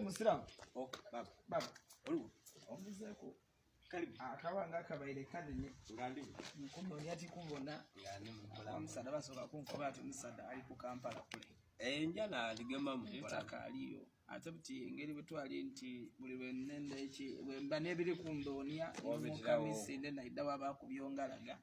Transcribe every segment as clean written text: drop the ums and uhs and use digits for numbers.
Musiramu. Oh, baba. Olu. Omuzeko. Karibu. Akabanga akabaire kadinye. Ngandi. Nkumbona ati kumbona. Ngandi mukula. Omusada basoka kunkoba ati omusada ali ku Kampala kule. Enjala aligema mu Ettaka aliyo. Ate buti engeri bwetwali nti buli lwennende eki bwemba n'ebiri ku ndoonya omukamisi naidda waba kubyongalaga.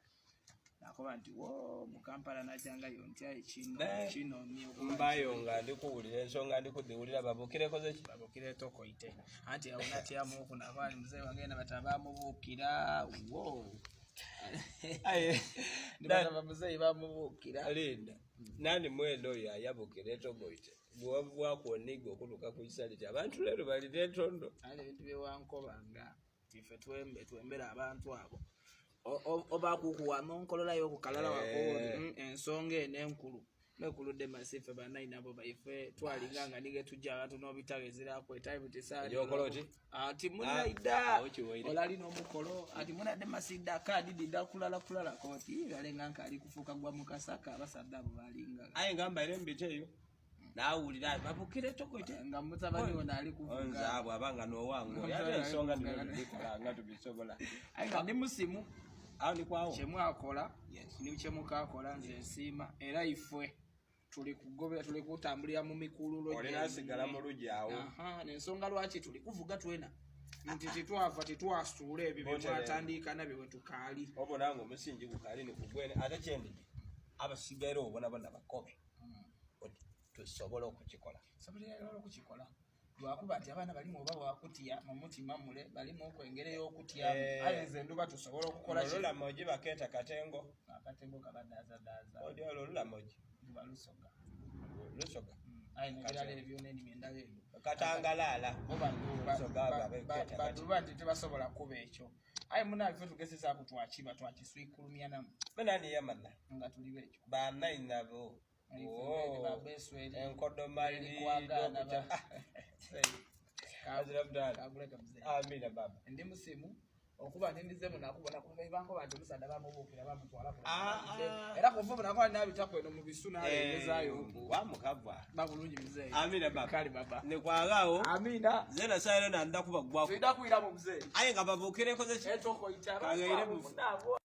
Nakoba nti wo mu Kampala najanga yontya ekino ni mbayonga ndikuwulira ensonga ndikudiwulira babukireko zeki babukire tokoite anti awonati amuku nabali mzee wangena batabamubukira wo aye ndaba mzee bamubukira linda nani mwendo ya yabukire tokoite bwa kuonigo kuluka kuisaliti abantu lero bali netondo ale bintu byewankobanga ife twembera abantu abo oba kukuwa nonkolola yo kukalala wako ensonga enenkulu nekuludde masife banayi nabo baife twalinganga nige tujja abantu nobitagezera ko time tisali yokoloti ati munaida olali nomukolo ati munadde masida kadi dida kulala koti balenga ali kufuka gwa mukasaka abasadda abo balinga aye ngamba ile mbiteyo nawulira babukire tokoite nga mutabani ona ali kuvuga nzabo abanga no wango yate ensonga ndikola tubisobola aye ndi musimu aho ni kwawo chemwa akola ni chemuka akola nze nsima era ifwe tuli kugobera tuli kutambulira mu mikululo olina sigala mu lujawo n'ensonga lwaki tuli kuvuga twena nti titwava titwasula ebyo byatandika nabyo wetukali obonango musingi gukali ni kugwene ate kyendi abasigero obona bakobe tusobola okukikola lwakuba ati abaana balimu oba wakutya mu mutima mule balimu okwengereyo okutya ayenze nduba tusobola okukola lola moji baketa katengo kabadaza odi lola moji balusoga ayi ngerale ebyo neni mendale katangalala baduba nti tebasobola kuba ekyo ayi munafe tugezesa kutwakiba twakiswikulumya namu benani yamana nga tuli bekyo banayi nabo enkodo mali amina baba ndi musimu okuba ndizemu nakubona kuva ibango bantu musada bamubukira bamutwala era kuvuba nakwa nabitako eno mu bisuna yezayo wamukava babulungi mzee amina baba kali baba ne kwagao amina zena sayiro na ndakuba gwako ndakuira mu mzee aye nga babukire koze etoko itara kagaire mu